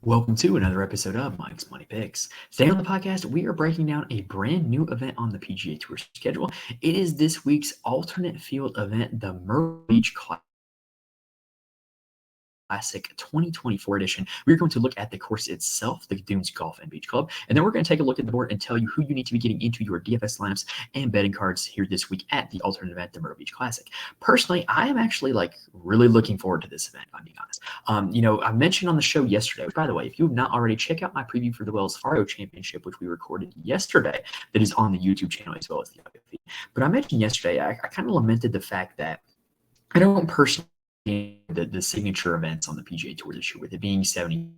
Welcome to another episode of Mike's Money Picks. Today on the podcast, we are breaking down a brand new event on the PGA Tour schedule. It is this week's alternate field event, the Myrtle Beach Classic 2024 edition. We're going to look at the course itself, the Dunes Golf and Beach Club, and then we're going to take a look at the board and tell you who you need to be getting into your DFS lineups and betting cards here this week at the alternate event, the Myrtle Beach Classic. Personally, I am actually really looking forward to this event, if I'm being honest. I mentioned on the show yesterday, which, by the way, if you have not already, check out my preview for the Wells Fargo Championship, which we recorded yesterday, that is on the YouTube channel as well as the audio feed. But I mentioned yesterday, I kind of lamented the fact that I don't personally the signature events on the PGA Tour this year, with it being 70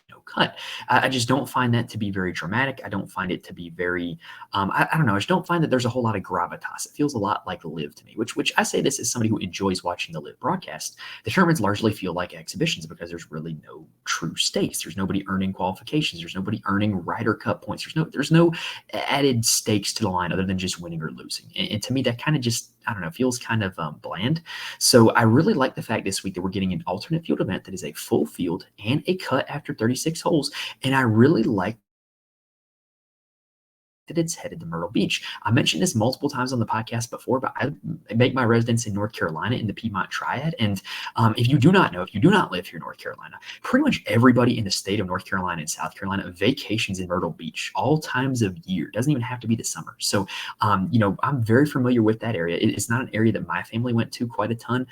no cut. I just don't find that to be very dramatic. I don't find it to be very, I don't know. I just don't find that there's a whole lot of gravitas. It feels a lot like Live to me, which I say this as somebody who enjoys watching the Live broadcast. The tournaments largely feel like exhibitions because there's really no true stakes. There's nobody earning qualifications. There's nobody earning Ryder Cup points. There's no added stakes to the line other than just winning or losing. And to me, that kind of just, I don't know, feels kind of bland. So I really like the fact this week that we're getting an alternate field event that is a full field and a cut after 36 holes. And I really like that it's headed to Myrtle Beach. I mentioned this multiple times on the podcast before, but I make my residence in North Carolina in the Piedmont Triad. And if you do not live here in North Carolina, pretty much everybody in the state of North Carolina and South Carolina vacations in Myrtle Beach all times of year. It doesn't even have to be the summer. So, I'm very familiar with that area. It's not an area that my family went to quite a ton.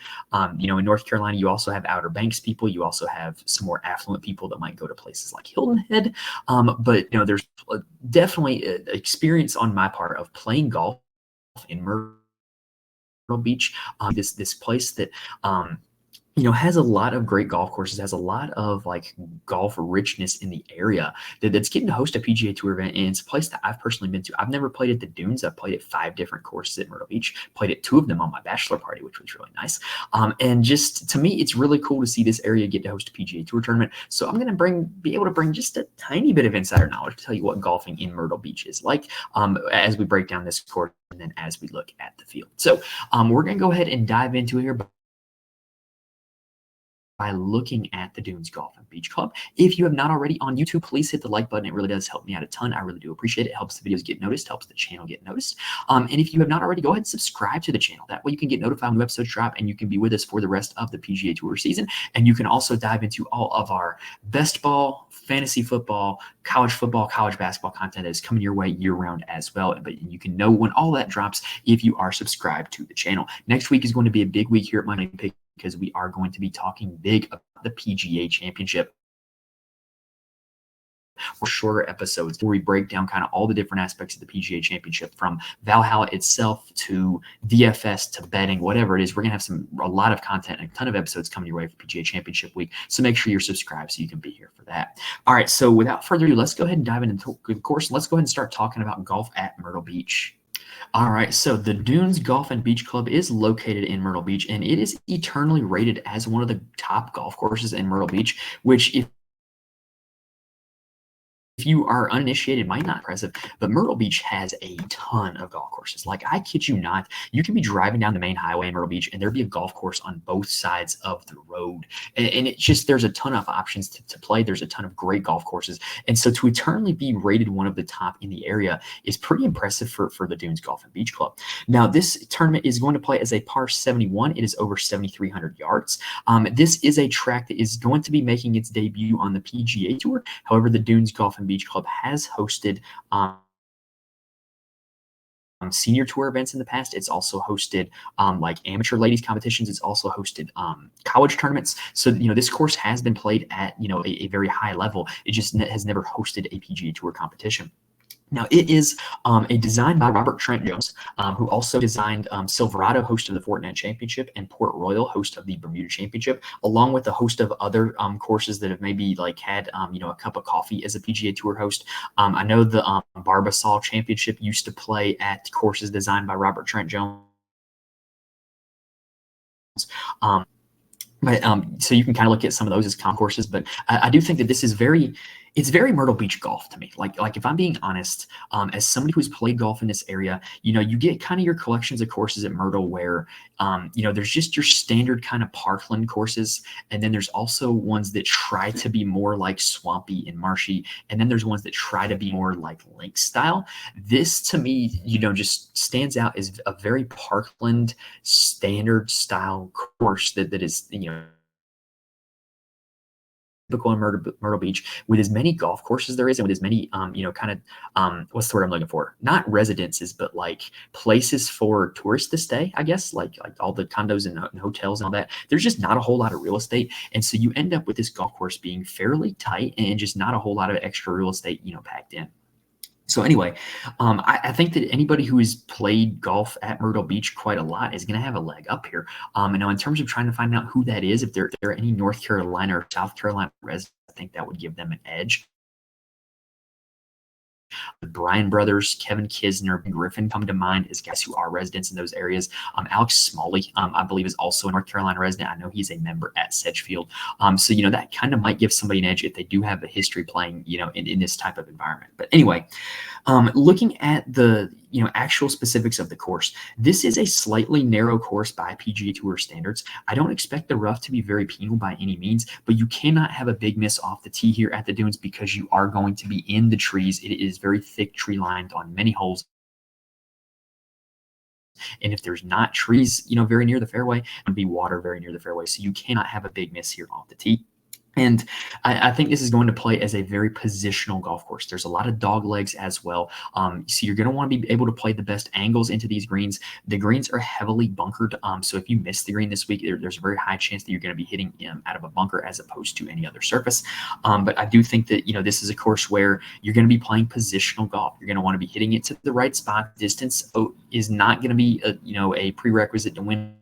In North Carolina, you also have Outer Banks people. You also have some more affluent people that might go to places like Hilton Head. But there's definitely experience on my part of playing golf in Myrtle Beach, this place that has a lot of great golf courses, has a lot of golf richness in the area that's getting to host a PGA Tour event. And it's a place that I've personally been to. I've never played at the Dunes. I've played at 5 different courses at Myrtle Beach, played at 2 of them on my bachelor party, which was really nice. And just to me, it's really cool to see this area get to host a PGA Tour tournament. So I'm going to be able to bring just a tiny bit of insider knowledge to tell you what golfing in Myrtle Beach is like as we break down this course and then as we look at the field. So we're going to go ahead and dive into it here by looking at the Dunes Golf and Beach Club. If you have not already on YouTube, please hit the like button. It really does help me out a ton. I really do appreciate it. It helps the videos get noticed, helps the channel get noticed. And if you have not already, go ahead and subscribe to the channel. That way you can get notified when new episodes drop and you can be with us for the rest of the PGA Tour season. And you can also dive into all of our best ball, fantasy football, college basketball content that is coming your way year round as well. But you can know when all that drops if you are subscribed to the channel. Next week is going to be a big week here at Money Pick, because we are going to be talking big about the PGA Championship. Or shorter episodes where we break down kind of all the different aspects of the PGA Championship, from Valhalla itself to DFS to betting, whatever it is. We're going to have a lot of content and a ton of episodes coming your way for PGA Championship week. So make sure you're subscribed so you can be here for that. All right, so without further ado, let's go ahead and dive into the course. Let's go ahead and start talking about golf at Myrtle Beach. All right, so the Dunes Golf and Beach Club is located in Myrtle Beach, and it is eternally rated as one of the top golf courses in Myrtle Beach, which if you are uninitiated, might not be impressive, but Myrtle Beach has a ton of golf courses. I kid you not, you can be driving down the main highway in Myrtle Beach and there'd be a golf course on both sides of the road. And it's just, there's a ton of options to play. There's a ton of great golf courses. And so to eternally be rated one of the top in the area is pretty impressive for the Dunes Golf and Beach Club. Now, this tournament is going to play as a par 71. It is over 7,300 yards. This is a track that is going to be making its debut on the PGA Tour. However, the Dunes Golf and Beach Club has hosted senior tour events in the past. It's also hosted amateur ladies competitions. It's also hosted college tournaments. So this course has been played at a very high level. It just has never hosted a PGA Tour competition. Now, it is a design by Robert Trent Jones, who also designed Silverado, host of the Fortinet Championship, and Port Royal, host of the Bermuda Championship, along with a host of other courses that have maybe had a cup of coffee as a PGA Tour host. I know the Barbasol Championship used to play at courses designed by Robert Trent Jones. So you can kind of look at some of those as concourses, but I do think that this is very It's very Myrtle Beach golf to me. Like if I'm being honest, as somebody who's played golf in this area, you get kind of your collections of courses at Myrtle where, there's just your standard kind of parkland courses. And then there's also ones that try to be more like swampy and marshy. And then there's ones that try to be more like lake style. This to me, just stands out as a very parkland standard style course that is, typical in Myrtle Beach, with as many golf courses there is, and with as many, what's the word I'm looking for? Not residences, but like places for tourists to stay, I guess, like all the condos and hotels and all that. There's just not a whole lot of real estate. And so you end up with this golf course being fairly tight and just not a whole lot of extra real estate, packed in. So anyway, I think that anybody who has played golf at Myrtle Beach quite a lot is going to have a leg up here. And now in terms of trying to find out who that is, if there are any North Carolina or South Carolina residents, I think that would give them an edge. The Bryan Brothers, Kevin Kisner, Griffin come to mind as guys who are residents in those areas. Alex Smalley, I believe, is also a North Carolina resident. I know he's a member at Sedgefield. So, that kind of might give somebody an edge if they do have a history playing, in this type of environment. But anyway, looking at the, actual specifics of the course, this is a slightly narrow course by PGA Tour standards. I don't expect the rough to be very penal by any means, but you cannot have a big miss off the tee here at the dunes because you are going to be in the trees. It is very thick tree lined on many holes. And if there's not trees, very near the fairway, there'll be water very near the fairway. So you cannot have a big miss here off the tee. And I think this is going to play as a very positional golf course. There's a lot of dog legs as well. So you're going to want to be able to play the best angles into these greens. The greens are heavily bunkered. So if you miss the green this week, there's a very high chance that you're going to be hitting out of a bunker as opposed to any other surface. But I do think that, this is a course where you're going to be playing positional golf. You're going to want to be hitting it to the right spot. Distance is not going to be a prerequisite to win.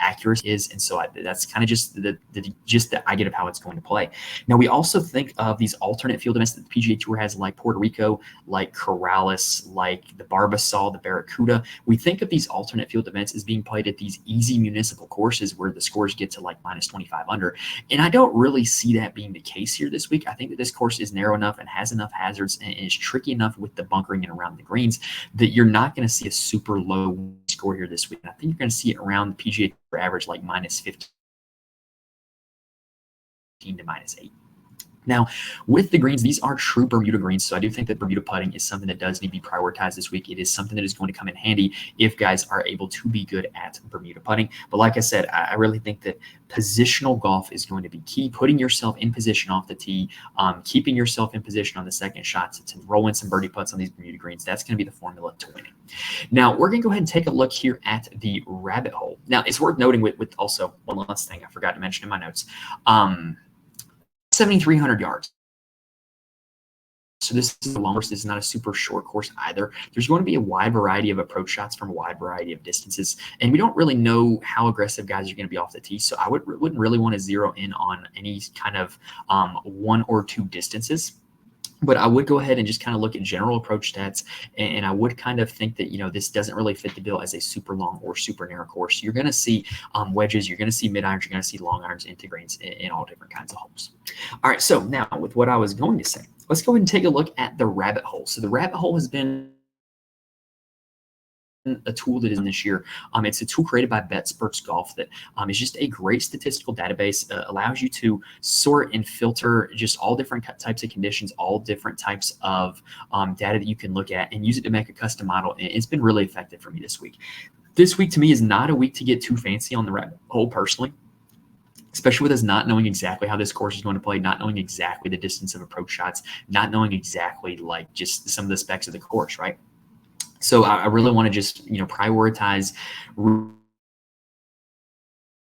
Accuracy is, and so that's kind of just the idea of how it's going to play. Now we also think of these alternate field events that the PGA Tour has, like Puerto Rico, like Corrales, like the Barbasol, the Barracuda. We think of these alternate field events as being played at these easy municipal courses where the scores get to like minus 25 under, and I don't really see that being the case here this week. I think that this course is narrow enough and has enough hazards and is tricky enough with the bunkering and around the greens that you're not going to see a super low score here this week. I think you're going to see it around the PGA Tour average, like minus 15 to minus 8. Now, with the greens, these are true Bermuda greens, so I do think that Bermuda putting is something that does need to be prioritized this week. It is something that is going to come in handy if guys are able to be good at Bermuda putting. But like I said, I really think that positional golf is going to be key. Putting yourself in position off the tee, keeping yourself in position on the second shot to roll in some birdie putts on these Bermuda greens, that's going to be the formula to winning. Now, we're going to go ahead and take a look here at the rabbit hole. Now, it's worth noting with also one last thing I forgot to mention in my notes. 7,300 yards. So this is the longest. This is not a super short course either. There's going to be a wide variety of approach shots from a wide variety of distances, and we don't really know how aggressive guys are going to be off the tee. So I wouldn't really want to zero in on any kind of one or two distances. But I would go ahead and just kind of look at general approach stats, and I would kind of think that, this doesn't really fit the bill as a super long or super narrow course. You're going to see wedges, you're going to see mid irons, you're going to see long irons into greens in all different kinds of holes. All right, so now with what I was going to say, let's go ahead and take a look at the rabbit hole. So the rabbit hole has been a tool that is in this year. It's a tool created by BetSperts Golf that is just a great statistical database. Allows you to sort and filter just all different types of conditions, all different types of data that you can look at and use it to make a custom model. And it's been really effective for me this week. This week to me is not a week to get too fancy on the rabbit hole personally, especially with us not knowing exactly how this course is going to play, not knowing exactly the distance of approach shots, not knowing exactly like just some of the specs of the course, right? So I really want to just, prioritize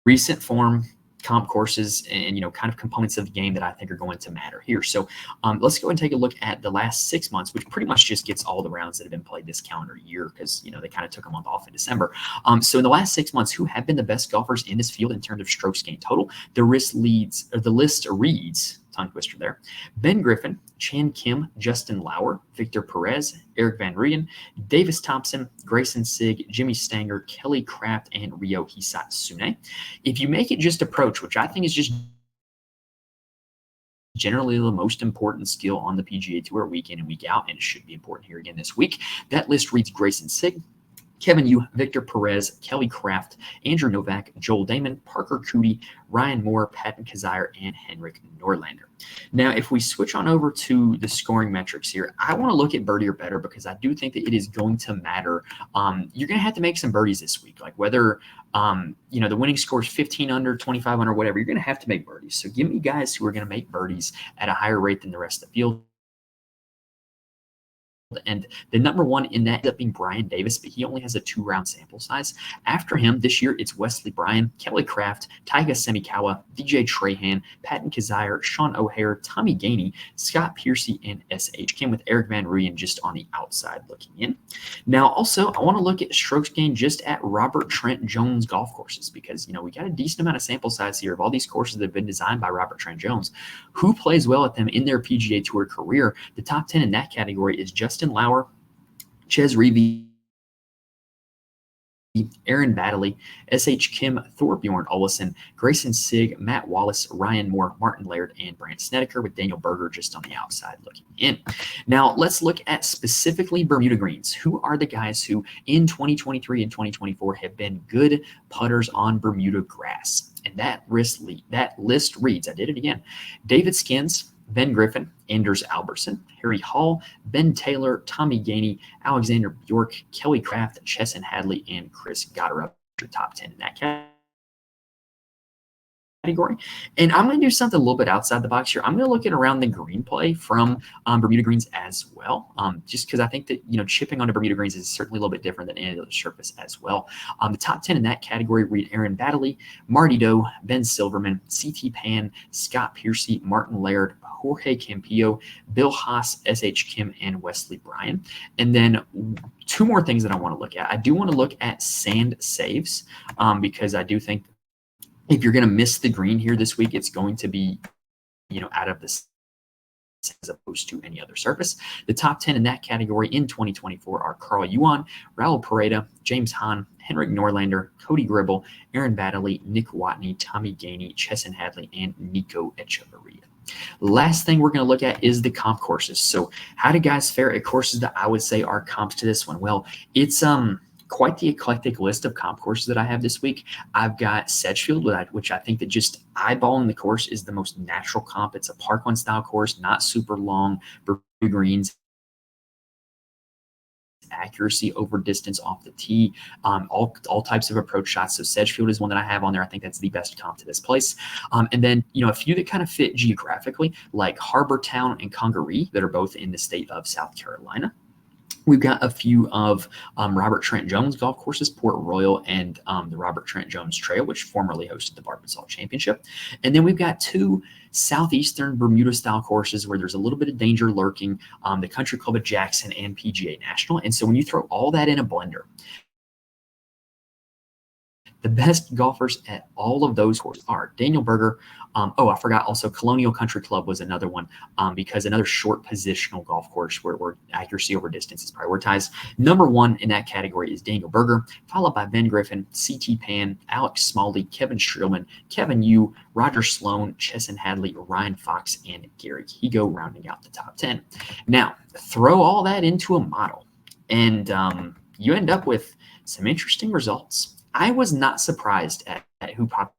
recent form comp courses and, kind of components of the game that I think are going to matter here. So let's go and take a look at the last 6 months, which pretty much just gets all the rounds that have been played this calendar year because, they kind of took a month off in December. So in the last 6 months, who have been the best golfers in this field in terms of strokes gained total? The list reads, tongue twister there: Ben Griffin, Chan Kim, Justin Lauer, Victor Perez, Eric Van Rooyen, Davis Thompson, Grayson Sig, Jimmy Stanger, Kelly Kraft, and Ryo Hisatsune. If you make it just approach, which I think is just generally the most important skill on the PGA Tour week in and week out, and it should be important here again this week. That list reads Grayson Sig, Kevin Yu, Victor Perez, Kelly Kraft, Andrew Novak, Joel Damon, Parker Cootie, Ryan Moore, Patton Kizzire, and Henrik Norlander. Now, if we switch on over to the scoring metrics here, I want to look at birdie or better because I do think that it is going to matter. You're going to have to make some birdies this week, like whether the winning score is 15 under, 25 under, whatever. You're going to have to make birdies. So give me guys who are going to make birdies at a higher rate than the rest of the field. And the number one in that ends up being Brian Davis, but he only has a 2-round sample size. After him this year, it's Wesley Bryan, Kelly Kraft, Taiga Semikawa, DJ Trahan, Patton Kizzire, Sean O'Hare, Tommy Gainey, Scott Piercy, and S.H. Kim, with Eric Van Rooyen just on the outside looking in. Now, also, I want to look at strokes gained just at Robert Trent Jones golf courses because, we got a decent amount of sample size here of all these courses that have been designed by Robert Trent Jones. Who plays well at them in their PGA Tour career? The top 10 in that category is Justin Lauer, Ches Reavie, Aaron Baddeley, S.H. Kim, Thorbjorn Olesen, Grayson Sig, Matt Wallace, Ryan Moore, Martin Laird, and Brandt Snedeker, with Daniel Berger just on the outside looking in. Now, let's look at specifically Bermuda greens. Who are the guys who in 2023 and 2024 have been good putters on Bermuda grass? And that list reads, I did it again, David Skins, Ben Griffin, Anders Albertson, Harry Hall, Ben Taylor, Tommy Gainey, Alexander Bjork, Kelly Kraft, Chesson Hadley, and Chris Gotterup. Your top 10 in that category. And I'm going to do something a little bit outside the box here. I'm going to look at around the green play from Bermuda greens as well, just because I think that, chipping onto Bermuda greens is certainly a little bit different than any other surface as well. The top 10 in that category read Aaron Baddeley, Marty Doe, Ben Silverman, C.T. Pan, Scott Piercy, Martin Laird, Jorge Campillo, Bill Haas, S.H. Kim, and Wesley Bryan. And then 2 more things that I want to look at. I do want to look at sand saves because I do think if you're going to miss the green here this week, it's going to be, out of this as opposed to any other surface. The top 10 in that category in 2024 are Carl Yuan, Raul Pareda, James Hahn, Henrik Norlander, Cody Gribble, Aaron Baddeley, Nick Watney, Tommy Gainey, Chesson Hadley, and Nico Echeverria. Last thing we're going to look at is the comp courses. So how do guys fare at courses that I would say are comps to this one? Well, it's quite the eclectic list of comp courses that I have this week. I've got Sedgefield, which I think that just eyeballing the course is the most natural comp. It's a Park-One style course, not super long, Bermuda greens, accuracy over distance off the tee, all types of approach shots. So Sedgefield is one that I have on there. I think that's the best comp to this place. And then, a few that kind of fit geographically, like Harbor Town and Congaree, that are both in the state of South Carolina. We've got a few of Robert Trent Jones golf courses, Port Royal and the Robert Trent Jones Trail, which formerly hosted the Barbasol Championship. And then we've got 2 southeastern Bermuda-style courses where there's a little bit of danger lurking, the Country Club of Jackson and PGA National. And so when you throw all that in a blender, the best golfers at all of those courses are Daniel Berger. I forgot also Colonial Country Club was another one because another short positional golf course where accuracy over distance is prioritized. Number 1 in that category is Daniel Berger, followed by Ben Griffin, C.T. Pan, Alex Smalley, Kevin Streelman, Kevin Yu, Roger Sloan, Chesson Hadley, Ryan Fox, and Gary Higo rounding out the top 10. Now, throw all that into a model, and you end up with some interesting results. I was not surprised at who popped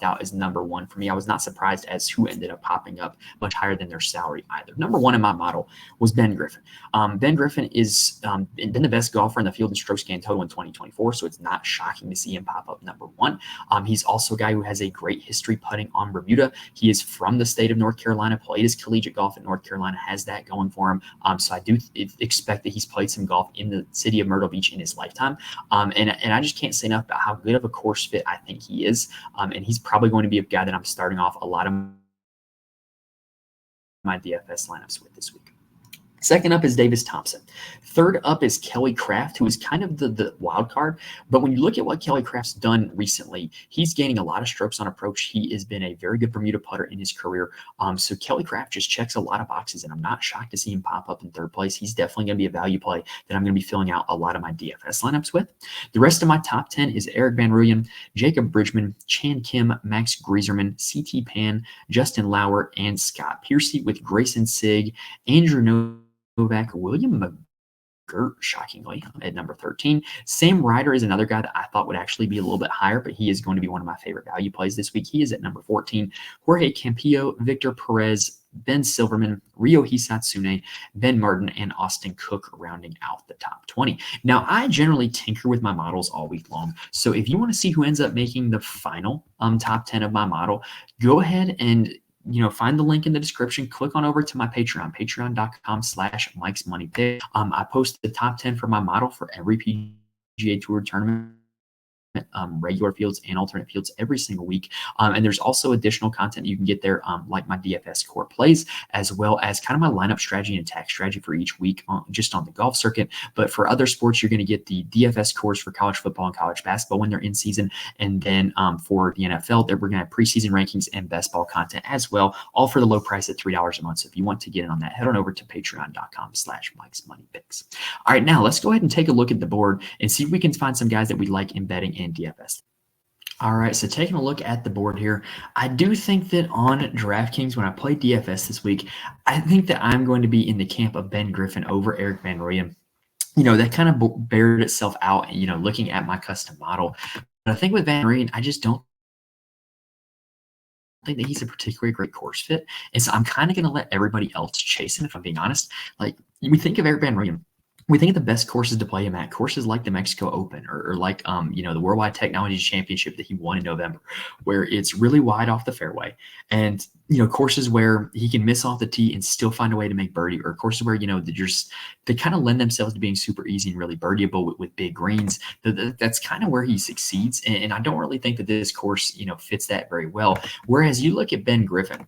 out as number 1 for me. I was not surprised as who ended up popping up much higher than their salary either. Number 1 in my model was Ben Griffin. Ben Griffin is been the best golfer in the field in strokes gained total in 2024, so it's not shocking to see him pop up number 1. He's also a guy who has a great history putting on Bermuda. He is from the state of North Carolina, played his collegiate golf at North Carolina, has that going for him. So I do expect that he's played some golf in the city of Myrtle Beach in his lifetime. And I just can't say enough about how good of a course fit I think he is. And he's probably going to be a guy that I'm starting off a lot of my DFS lineups with this week. Second up is Davis Thompson. Third up is Kelly Craft, who is kind of the wild card. But when you look at what Kelly Craft's done recently, he's gaining a lot of strokes on approach. He has been a very good Bermuda putter in his career. So Kelly Craft just checks a lot of boxes, and I'm not shocked to see him pop up in third place. He's definitely going to be a value play that I'm going to be filling out a lot of my DFS lineups with. The rest of my top 10 is Eric Van Rooyen, Jacob Bridgman, Chan Kim, Max Grieserman, CT Pan, Justin Lauer, and Scott Piercy, with Grayson Sig, Andrew Novak, William McGirt, shockingly, at number 13. Sam Ryder is another guy that I thought would actually be a little bit higher, but he is going to be one of my favorite value plays this week. He is at number 14. Jorge Campillo, Victor Perez, Ben Silverman, Ryo Hisatsune, Ben Martin, and Austin Cook rounding out the top 20. Now, I generally tinker with my models all week long. So if you want to see who ends up making the final top 10 of my model, go ahead and find the link in the description. Click on over to my Patreon, patreon.com/Mike's Money Pick. I post the top 10 for my model for every PGA Tour tournament, regular fields and alternate fields every single week. And there's also additional content you can get there, like my DFS core plays, as well as kind of my lineup strategy and attack strategy for each week, just on the golf circuit. But for other sports, you're going to get the DFS cores for college football and college basketball when they're in season. And then for the NFL, we're going to have preseason rankings and best ball content as well, all for the low price at $3 a month. So if you want to get in on that, head on over to patreon.com/Mike's Money Picks. All right, now let's go ahead and take a look at the board and see if we can find some guys that we like in betting and DFS. All right, so taking a look at the board here, I do think that on DraftKings, when I play DFS this week, I think that I'm going to be in the camp of Ben Griffin over Eric Van Rooyen. That kind of bared itself out, looking at my custom model. But I think with Van Rooyen, I just don't think that he's a particularly great course fit. And so I'm kind of going to let everybody else chase him, if I'm being honest. Like, we think of Eric Van Rooyen, we think of the best courses to play him at, courses like the Mexico Open or like, the Worldwide Technology Championship that he won in November, where it's really wide off the fairway, and, courses where he can miss off the tee and still find a way to make birdie, or courses where, they kind of lend themselves to being super easy and really birdieable with big greens. That's kind of where he succeeds. And I don't really think that this course, fits that very well. Whereas you look at Ben Griffin,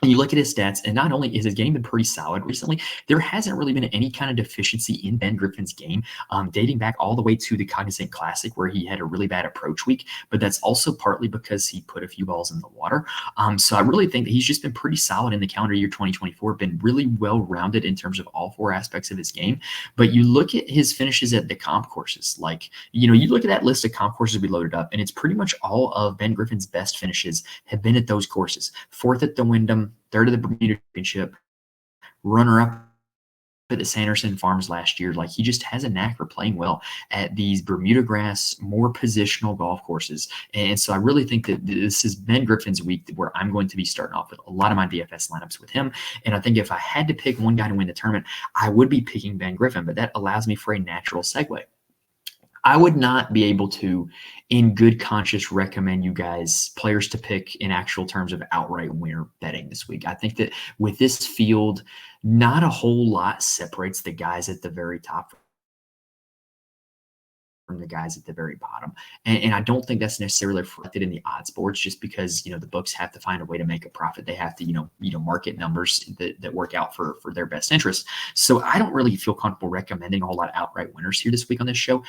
and you look at his stats, and not only is his game been pretty solid recently, there hasn't really been any kind of deficiency in Ben Griffin's game, dating back all the way to the Cognizant Classic, where he had a really bad approach week. But that's also partly because he put a few balls in the water. So I really think that he's just been pretty solid in the calendar year 2024, been really well-rounded in terms of all four aspects of his game. But you look at his finishes at the comp courses, like, you look at that list of comp courses we loaded up, and it's pretty much all of Ben Griffin's best finishes have been at those courses. Fourth at the Wyndham, third of the Bermuda Championship, runner-up at the Sanderson Farms last year. Like, he just has a knack for playing well at these Bermuda grass, more positional golf courses. And so I really think that this is Ben Griffin's week where I'm going to be starting off with a lot of my DFS lineups with him. And I think if I had to pick one guy to win the tournament, I would be picking Ben Griffin, but that allows me for a natural segue. I would not be able to, in good conscience, recommend you guys players to pick in actual terms of outright winner betting this week. I think that with this field, not a whole lot separates the guys at the very top from the guys at the very bottom. And I don't think that's necessarily reflected in the odds boards, just because, the books have to find a way to make a profit. They have to, market numbers that work out for their best interest. So I don't really feel comfortable recommending a whole lot of outright winners here this week on this show.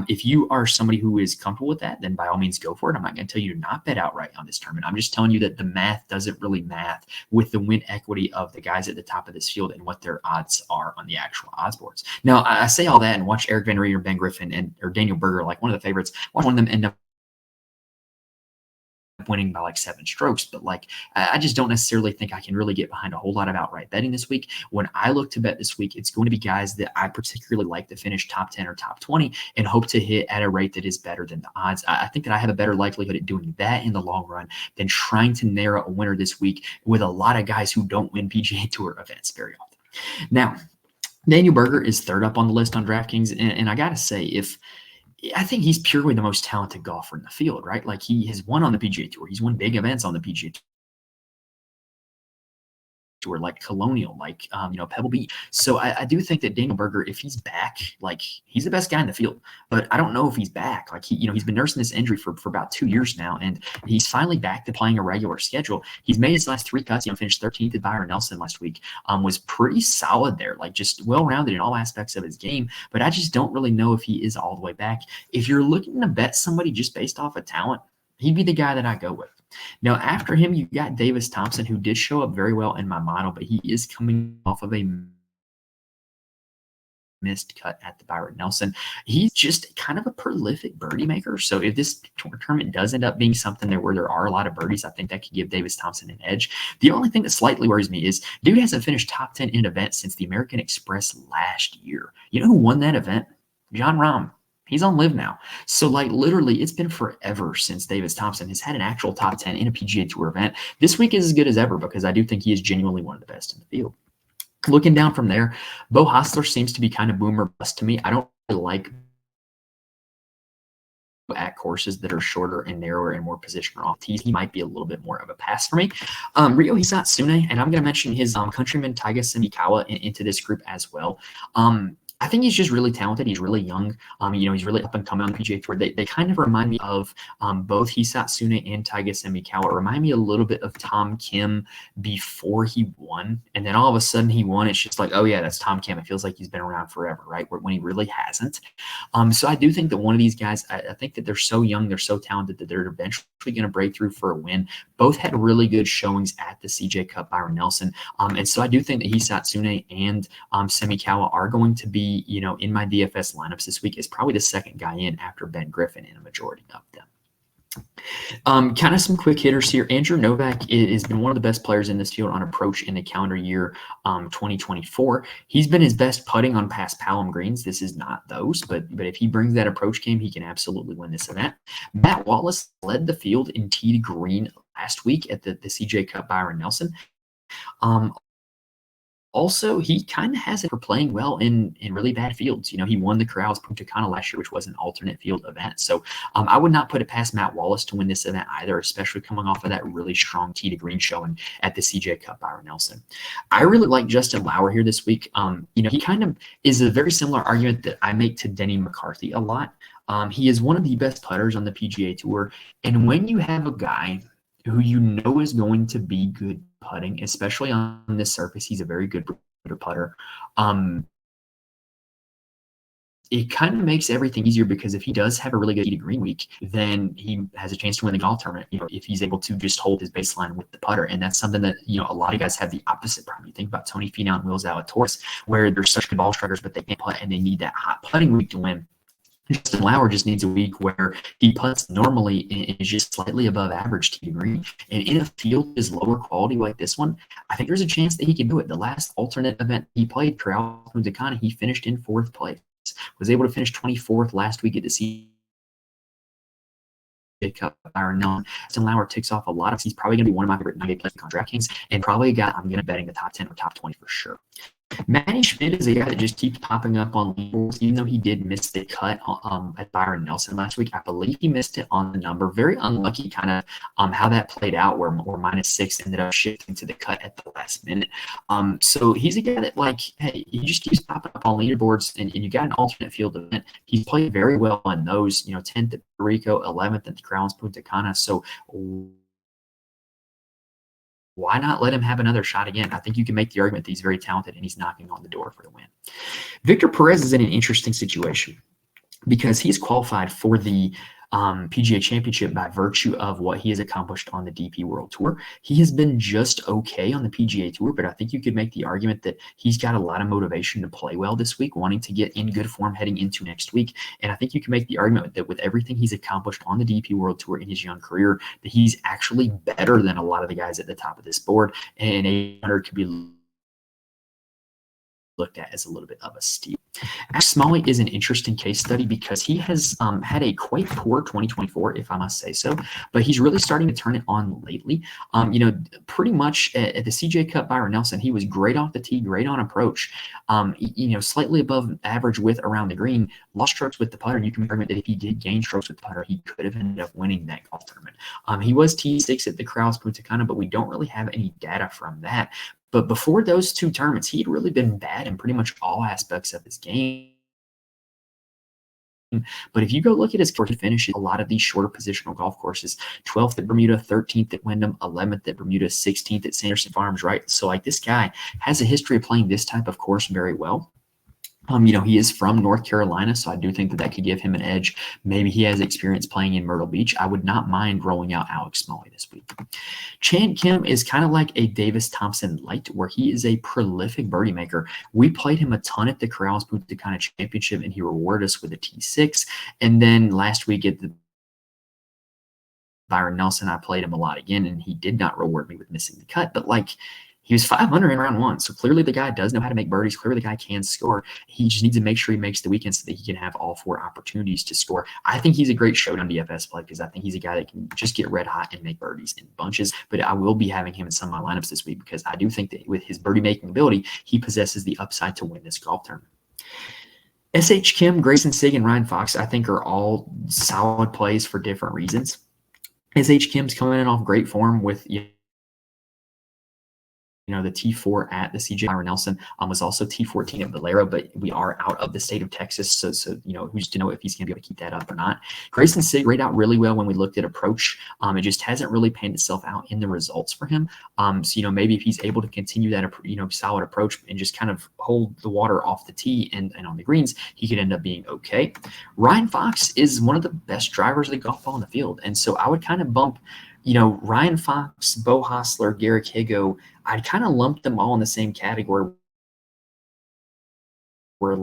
If you are somebody who is comfortable with that, then by all means go for it. I'm not going to tell you to not bet outright on this tournament. I'm just telling you that the math doesn't really math with the win equity of the guys at the top of this field and what their odds are on the actual odds boards. Now, I say all that and watch Eric Van Rooyen or Ben Griffin or Daniel Berger, like one of the favorites, watch one of them end up winning by like 7 strokes. But like, I just don't necessarily think I can really get behind a whole lot of outright betting this week. When I look to bet this week, it's going to be guys that I particularly like to finish top 10 or top 20 and hope to hit at a rate that is better than the odds. I think that I have a better likelihood at doing that in the long run than trying to narrow a winner this week with a lot of guys who don't win PGA Tour events very often. Now, Daniel Berger is third up on the list on DraftKings. And I got to say, I think he's purely the most talented golfer in the field, right? Like, he has won on the PGA Tour. He's won big events on the PGA Tour, like Colonial, like Pebble Beach. So I do think that Daniel Berger, if he's back, like he's the best guy in the field. But I don't know if he's back. Like he's been nursing this injury for about 2 years now, and he's finally back to playing a regular schedule. He's made his last 3 cuts. Finished 13th at Byron Nelson last week. Was pretty solid there, like just well-rounded in all aspects of his game. But I just don't really know if he is all the way back. If you're looking to bet somebody just based off of talent, he'd be the guy that I go with. Now, after him, you got Davis Thompson, who did show up very well in my model, but he is coming off of a missed cut at the Byron Nelson. He's just kind of a prolific birdie maker. So if this tournament does end up being something where there are a lot of birdies, I think that could give Davis Thompson an edge. The only thing that slightly worries me is dude hasn't finished top 10 in an event since the American Express last year. You know who won that event? Jon Rahm. He's on live now. So literally it's been forever since Davis Thompson has had an actual top 10 in a PGA Tour event. This week is as good as ever because I do think he is genuinely one of the best in the field. Looking down from there, Beau Hossler seems to be kind of boom or bust to me. I don't really like at courses that are shorter and narrower and more positioner off tees. He might be a little bit more of a pass for me. Ryo Hisatsune, and I'm going to mention his countryman Taiga Simikawa into this group as well. I think he's just really talented. He's really young. He's really up and coming on the PGA Tour. They kind of remind me of both Hisatsune and Taiga Simikawa. Remind me a little bit of Tom Kim before he won. And then all of a sudden he won. It's just like, oh yeah, that's Tom Kim. It feels like he's been around forever, right? When he really hasn't. So I do think that one of these guys, I think that they're so young, they're so talented that they're eventually going to break through for a win. Both had really good showings at the CJ Cup, Byron Nelson. And so I do think that Hisatsune and Simikawa are going to be, in my DFS lineups this week is probably the second guy in after Ben Griffin in a majority of them. Kind of some quick hitters here. Andrew Novak has been one of the best players in this field on approach in the calendar year 2024. He's been his best putting on past Palom greens. This is not those, but if he brings that approach game, he can absolutely win this event. Matt Wallace led the field in tee to green last week at the CJ Cup Byron Nelson. Also, he kind of has it for playing well in really bad fields. He won the Corrales Punta Cana last year, which was an alternate field event. So I would not put it past Matt Wallace to win this event either, especially coming off of that really strong tee to green showing at the CJ Cup Byron Nelson. I really like Justin Lauer here this week. He kind of is a very similar argument that I make to Denny McCarthy a lot. He is one of the best putters on the PGA Tour. And when you have a guy who is going to be good putting, especially on this surface, he's a very good putter. It kind of makes everything easier because if he does have a really good tee to green week, then he has a chance to win the golf tournament. If he's able to just hold his baseline with the putter, and that's something that a lot of guys have the opposite problem. You think about Tony Finau and Will Zalatoris, where they're such good ball strikers, but they can't putt, and they need that hot putting week to win. Justin Lauer just needs a week where he putts normally and is just slightly above average tee to green. And in a field is lower quality like this one, I think there's a chance that he can do it. The last alternate event he played, Corrales Punta Cana, he finished in 4th place. Was able to finish 24th last week at the CJ Cup Byron Nelson. Justin Lauer ticks off a lot of. He's probably going to be one of my favorite 98 players on DraftKings, and probably a guy I'm going to betting the top 10 or top 20 for sure. Matty Schmidt is a guy that just keeps popping up on leaderboards, even though he did miss the cut at Byron Nelson last week. I believe he missed it on the number. Very unlucky kind of how that played out where -6 ended up shifting to the cut at the last minute. So he's a guy that, hey, he just keeps popping up on leaderboards, and you got an alternate field event. He's played very well on those, 10th at Puerto Rico, 11th at the Corrales Punta Cana. So why not let him have another shot again? I think you can make the argument that he's very talented and he's knocking on the door for the win. Victor Perez is in an interesting situation because he's qualified for the PGA Championship by virtue of what he has accomplished on the DP World Tour. He has been just okay on the PGA Tour, but I think you could make the argument that he's got a lot of motivation to play well this week, wanting to get in good form heading into next week. And I think you can make the argument that with everything he's accomplished on the DP World Tour in his young career, that he's actually better than a lot of the guys at the top of this board, and 800 could be looked at as a little bit of a steal. Ash Smalley is an interesting case study because he has had a quite poor 2024, if I must say so, but he's really starting to turn it on lately. Pretty much at the CJ Cup Byron Nelson, he was great off the tee, great on approach, slightly above average width around the green, lost strokes with the putter. And you can argue that if he did gain strokes with the putter, he could have ended up winning that golf tournament. He was T6 at the Corrales Punta Cana, but we don't really have any data from that. But before those 2 tournaments, he had really been bad in pretty much all aspects of his game. But if you go look at his course, he finishes a lot of these shorter positional golf courses: 12th at Bermuda, 13th at Wyndham, 11th at Bermuda, 16th at Sanderson Farms, right? So like this guy has a history of playing this type of course very well. He is from North Carolina, so I do think that could give him an edge. Maybe he has experience playing in Myrtle Beach. I would not mind rolling out Alex Smalley this week. Chan Kim is kind of like a Davis Thompson light, where he is a prolific birdie maker. We played him a ton at the Corrales Punta Cana Championship, and he rewarded us with a T6. And then last week at the Byron Nelson, I played him a lot again, and he did not reward me with missing the cut. But he was 500 in round 1, so clearly the guy does know how to make birdies. Clearly the guy can score. He just needs to make sure he makes the weekend so that he can have all 4 opportunities to score. I think he's a great showdown DFS play because I think he's a guy that can just get red hot and make birdies in bunches. But I will be having him in some of my lineups this week because I do think that with his birdie making ability, he possesses the upside to win this golf tournament. S.H. Kim, Grayson Sig, and Ryan Fox, I think, are all solid plays for different reasons. S.H. Kim's coming in off great form with the T4 at the CJ Byron Nelson, was also T14 at Valero, but we are out of the state of Texas, so who's to know if he's going to be able to keep that up or not. Grayson Sig rayed out really well when we looked at approach. It just hasn't really panned itself out in the results for him. So maybe if he's able to continue that solid approach and just kind of hold the water off the tee and on the greens, he could end up being okay. Ryan Fox is one of the best drivers of the golf ball in the field, and so I would kind of bump Ryan Fox, Beau Hossler, Garrick Higgo. I'd kind of lump them all in the same category where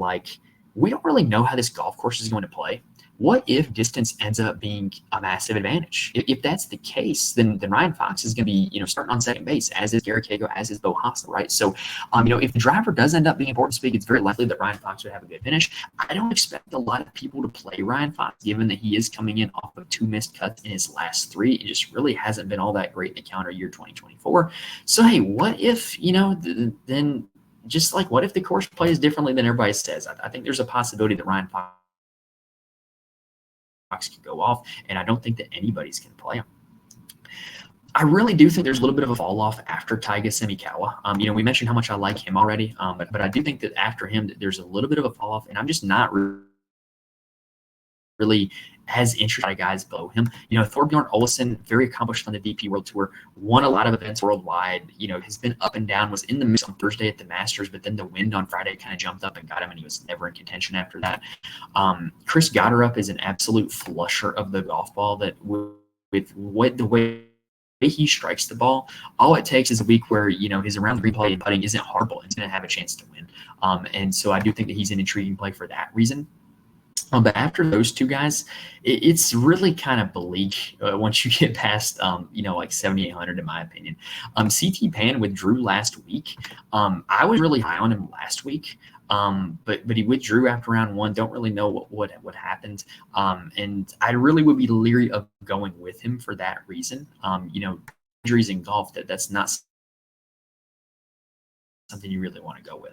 we don't really know how this golf course is going to play. What if distance ends up being a massive advantage? If that's the case, then Ryan Fox is going to be starting on second base, as is Garrick Higgo, as is Beau Hossler, right? So, if the driver does end up being important to speak, it's very likely that Ryan Fox would have a good finish. I don't expect a lot of people to play Ryan Fox, given that he is coming in off of 2 missed cuts in his last 3. It just really hasn't been all that great in the calendar year 2024. So, hey, what if, then just what if the course plays differently than everybody says? I think there's a possibility that Ryan Fox can go off, and I don't think that anybody's going to play him. I really do think there's a little bit of a fall off after Taiga Semikawa. We mentioned how much I like him already, but I do think that after him, there's a little bit of a fall off, and I'm just not really as interested in guys below him. Thorbjorn Olesen, very accomplished on the DP World Tour, won a lot of events worldwide, has been up and down, was in the mix on Thursday at the Masters, but then the wind on Friday kind of jumped up and got him, and he was never in contention after that. Chris Gotterup is an absolute flusher of the golf ball that with the way he strikes the ball, all it takes is a week where, his around the green play and putting isn't horrible. He's going to have a chance to win. And so I do think that he's an intriguing play for that reason. But after those 2 guys, it's really kind of bleak once you get past, 7,800, in my opinion. CT Pan withdrew last week. I was really high on him last week, but he withdrew after round 1. Don't really know what happened. And I really would be leery of going with him for that reason. Injuries in golf, that's not something you really want to go with.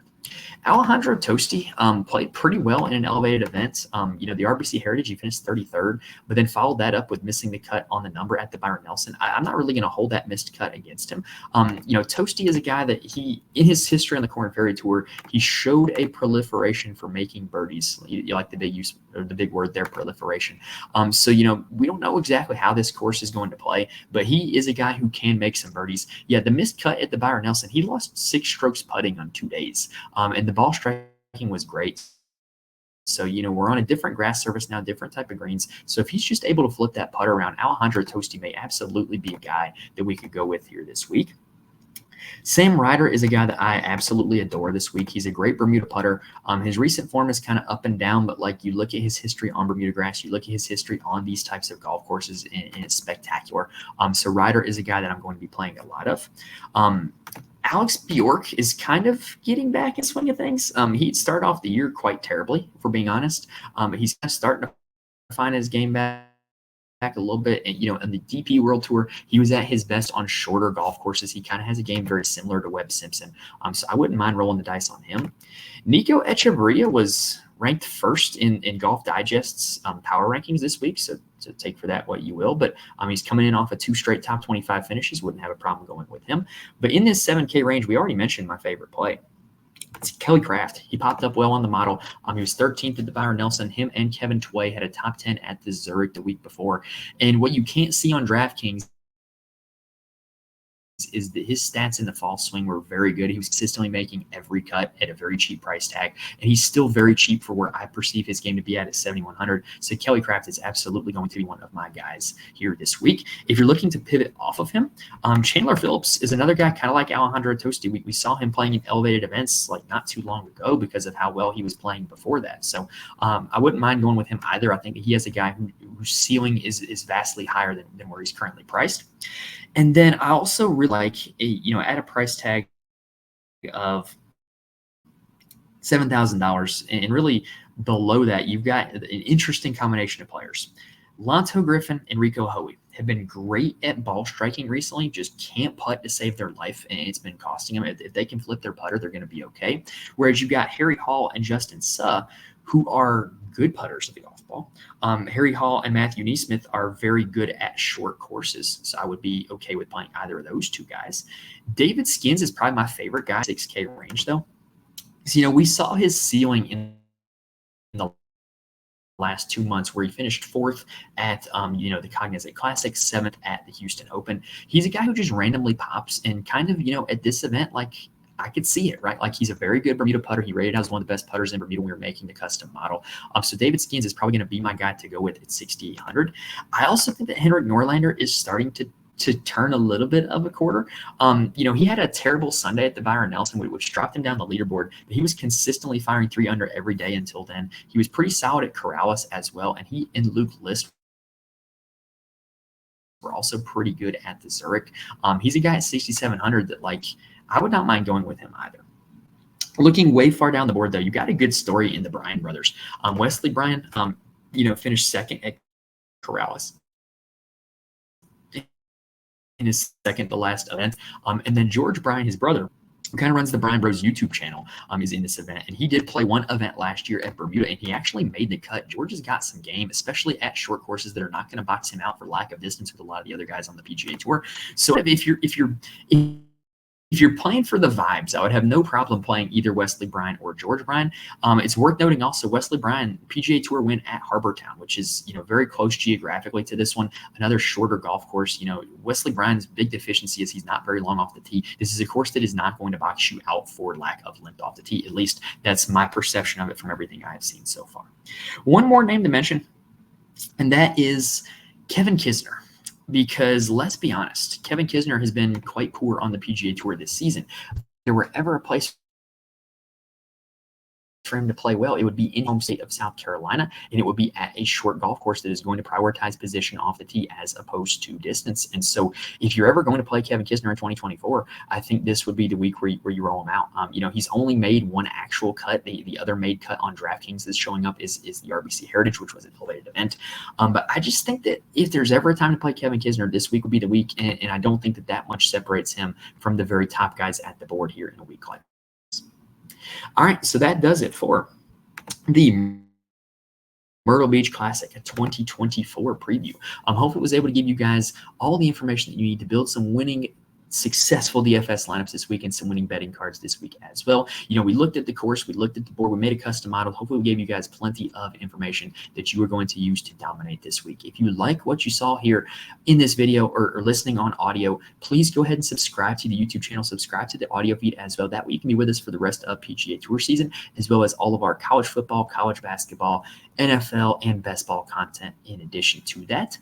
Alejandro Toasty played pretty well in an elevated event. The RBC Heritage, he finished 33rd, but then followed that up with missing the cut on the number at the Byron Nelson. I'm not really going to hold that missed cut against him. Toasty is a guy that in his history on the Korn Ferry Tour, he showed a proliferation for making birdies. You like the big word there, proliferation. So we don't know exactly how this course is going to play, but he is a guy who can make some birdies. Yeah, the missed cut at the Byron Nelson, he lost 6 strokes putting on 2 days. And the ball striking was great. So, we're on a different grass surface now, different type of greens. So if he's just able to flip that putter around, Alejandro Toasty may absolutely be a guy that we could go with here this week. Sam Ryder is a guy that I absolutely adore this week. He's a great Bermuda putter. His recent form is kind of up and down, but you look at his history on Bermuda grass, you look at his history on these types of golf courses, and it's spectacular. So Ryder is a guy that I'm going to be playing a lot of. Alex Bjork is kind of getting back in swing of things. He'd started off the year quite terribly, if we're being honest. But he's kind of starting to find his game back. a little bit, and in the DP World Tour, he was at his best on shorter golf courses. He kind of has a game very similar to Webb Simpson, so I wouldn't mind rolling the dice on him. Nico Echeverria was ranked first in Golf Digest's power rankings this week, so take for that what you will. But he's coming in off of 2 straight top 25 finishes. Wouldn't have a problem going with him. But in this 7K range, we already mentioned my favorite play. It's Kelly Kraft. He popped up well on the model. He was 13th at the Byron Nelson. Him and Kevin Tway had a top 10 at the Zurich the week before. And what you can't see on DraftKings is that his stats in the fall swing were very good. He was consistently making every cut at a very cheap price tag, and he's still very cheap for where I perceive his game to be at 7,100. So Kelly Kraft is absolutely going to be one of my guys here this week. If you're looking to pivot off of him, Chandler Phillips is another guy kind of like Alejandro Toasty. We saw him playing in elevated events like not too long ago because of how well he was playing before that. So I wouldn't mind going with him either. I think that he has a guy whose ceiling is vastly higher than where he's currently priced. And then I also really like, at a price tag of $7,000 and really below that, you've got an interesting combination of players. Lanto Griffin and Rico Hoey have been great at ball striking recently, just can't putt to save their life, and it's been costing them. If they can flip their putter, they're going to be okay. Whereas you've got Harry Hall and Justin Suh, who are good putters of the golf ball. Harry Hall and Matthew Neesmith are very good at short courses, so I would be okay with playing either of those two guys. David Skins is probably my favorite guy, 6K range, though. So, we saw his ceiling in the last 2 months where he finished 4th at, the Cognizant Classic, 7th at the Houston Open. He's a guy who just randomly pops and kind of, at this event, like, I could see it, right? Like, he's a very good Bermuda putter. He rated as one of the best putters in Bermuda when we were making the custom model. So David Skins is probably going to be my guy to go with at 6,800. I also think that Henrik Norlander is starting to turn a little bit of a quarter. He had a terrible Sunday at the Byron Nelson, which dropped him down the leaderboard, but he was consistently firing 3 under every day until then. He was pretty solid at Corrales as well, and he and Luke List were also pretty good at the Zurich. He's a guy at 6,700 that, like, I would not mind going with him either. Looking way far down the board, though, you got a good story in the Bryan brothers. Wesley Bryan, finished 2nd at Corrales in his second to last event. And then George Bryan, his brother, who kind of runs the Bryan Bros YouTube channel, is in this event. And he did play one event last year at Bermuda, and he actually made the cut. George has got some game, especially at short courses that are not going to box him out for lack of distance with a lot of the other guys on the PGA Tour. So if you're playing for the vibes, I would have no problem playing either Wesley Bryan or George Bryan. It's worth noting also Wesley Bryan PGA Tour win at Harbortown, which is very close geographically to this one. Another shorter golf course. Wesley Bryan's big deficiency is he's not very long off the tee. This is a course that is not going to box you out for lack of length off the tee. At least that's my perception of it from everything I have seen so far. One more name to mention, and that is Kevin Kisner. Because let's be honest, Kevin Kisner has been quite poor on the PGA Tour this season. If there were ever a place for him to play well, it would be in home state of South Carolina, and it would be at a short golf course that is going to prioritize position off the tee as opposed to distance. And so if you're ever going to play Kevin Kisner in 2024, I think this would be the week where you roll him out. He's only made one actual cut. The other made cut on DraftKings that's showing up is the RBC Heritage, which was an elevated event. But I just think that if there's ever a time to play Kevin Kisner, this week would be the week, and I don't think that much separates him from the very top guys at the board here in a week like this. All right, so that does it for the Myrtle Beach Classic, a 2024 preview. Hopefully it was able to give you guys all the information that you need to build some winning, successful DFS lineups this week and some winning betting cards this week as well. We looked at the course, we looked at the board, we made a custom model. Hopefully we gave you guys plenty of information that you are going to use to dominate this week. If you like what you saw here in this video or listening on audio, please go ahead and subscribe to the YouTube channel, subscribe to the audio feed as well. That way you can be with us for the rest of PGA Tour season, as well as all of our college football, college basketball, NFL, and best ball content in addition to that.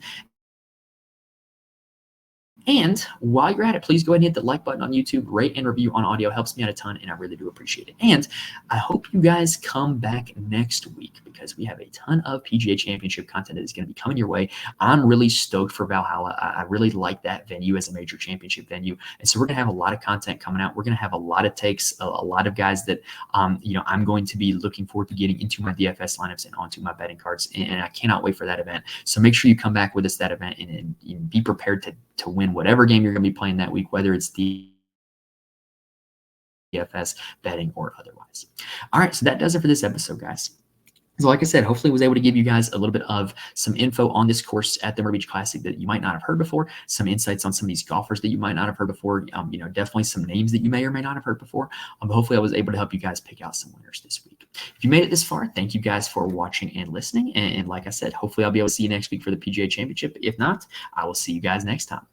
And while you're at it, please go ahead and hit the like button on YouTube, rate and review on audio. Helps me out a ton, and I really do appreciate it. And I hope you guys come back next week because we have a ton of PGA Championship content that is going to be coming your way. I'm really stoked for Valhalla. I really like that venue as a major championship venue. And so we're going to have a lot of content coming out. We're going to have a lot of takes, a lot of guys that, I'm going to be looking forward to getting into my DFS lineups and onto my betting cards. And I cannot wait for that event. So make sure you come back with us that event and be prepared to win whatever game you're going to be playing that week, whether it's the DFS, betting, or otherwise. All right, so that does it for this episode, guys. So like I said, hopefully I was able to give you guys a little bit of some info on this course at the Myrtle Beach Classic that you might not have heard before, some insights on some of these golfers that you might not have heard before, definitely some names that you may or may not have heard before. But hopefully I was able to help you guys pick out some winners this week. If you made it this far, thank you guys for watching and listening. And like I said, hopefully I'll be able to see you next week for the PGA Championship. If not, I will see you guys next time.